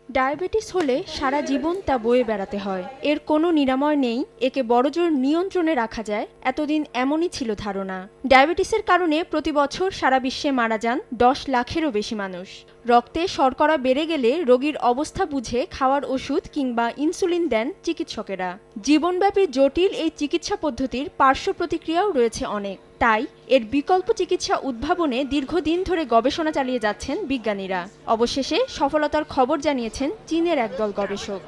Diabetes হলে সারা জীবন তা বয়ে বেড়াতে হয়। এর কোনো নিরাময় নেই, একে বড়জোর নিয়ন্ত্রণে রাখা যায়, এতদিন এমনই ছিল ধারণা। ডায়াবেটিসের কারণে প্রতি বছর সারা বিশ্বে মারা যান 10 লাখেরও বেশি মানুষ। রক্তে শর্করা বেড়ে গেলে রোগীর অবস্থা বুঝে খাওয়ার ওষুধ কিংবা ইনসুলিন দেন চিকিৎসকেরা। জীবনব্যাপী জটিল এই চিকিৎসা পদ্ধতির পার্শ্ব প্রতিক্রিয়াও রয়েছে অনেক। তাই এর বিকল্প চিকিৎসা উদ্ভাবনে দীর্ঘদিন ধরে গবেষণা চালিয়ে যাচ্ছেন বিজ্ঞানীরা। অবশেষে সফলতার খবর জানিয়েছেন চীনের একদল গবেষক।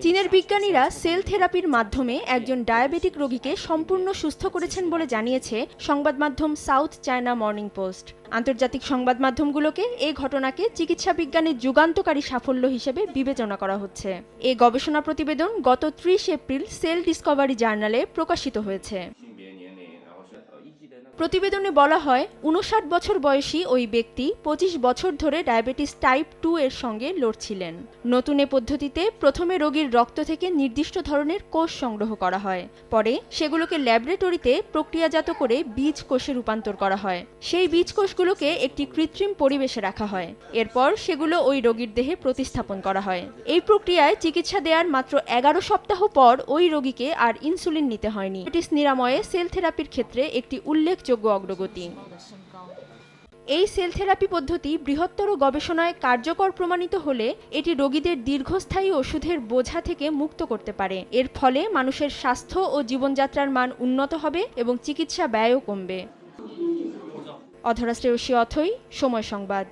চীনের বিজ্ঞানীরা সেল থেরাপির মাধ্যমে একজন ডায়াবেটিক রোগীকে সম্পূর্ণ সুস্থ করেছেন বলে জানিয়েছে সংবাদ মাধ্যম সাউথ চায়না মর্নিং পোস্ট। আন্তর্জাতিক সংবাদ মাধ্যমগুলোকে এই ঘটনাকে চিকিৎসা বিজ্ঞানের যুগান্তকারী সাফল্য হিসেবে বিবেচনা করা হচ্ছে। এই গবেষণা প্রতিবেদন গত 30 এপ্রিল সেল ডিসকভারি জার্নালে প্রকাশিত হয়েছে। প্রতিবেদনে বলা হয়, 59 বছর বয়সী ওই ব্যক্তি 25 বছর ধরে ডায়াবেটিস টাইপ 2 এর সঙ্গে লড়ছিলেন। নতুন এ পদ্ধতিতে প্রথমে রোগীর রক্ত থেকে নির্দিষ্ট ধরনের কোষ সংগ্রহ করা হয়, পরে সেগুলোকে ল্যাবরেটরিতে প্রক্রিয়াজাত করে বীজ কোষে রূপান্তর করা হয়। সেই বীজ কোষগুলোকে একটি কৃত্রিম পরিবেশে রাখা হয়, এরপর সেগুলো ওই রোগীর দেহে প্রতিস্থাপন করা হয়। এই প্রক্রিয়ায় চিকিৎসা দেওয়ার মাত্র 11 সপ্তাহ পর ওই রোগীকে আর ইনসুলিন নিতে হয়নি। ডায়াবেটিস নিরাময়ে সেল থেরাপির ক্ষেত্রে একটি উল্লেখযোগ্য অগ্রগতি। এই সেল থেরাপি পদ্ধতি বৃহত্তর গবেষণায় কার্যকর প্রমাণিত হলে এটি রোগীদের দীর্ঘস্থায়ী ওষুধের বোঝা থেকে মুক্ত করতে পারে। এর ফলে মানুষের স্বাস্থ্য ও জীবনযাত্রার মান উন্নত হবে এবং চিকিৎসা ব্যয়ও কমবে। অধরা শ্রেয়সী অথৈ, সময় সংবাদ।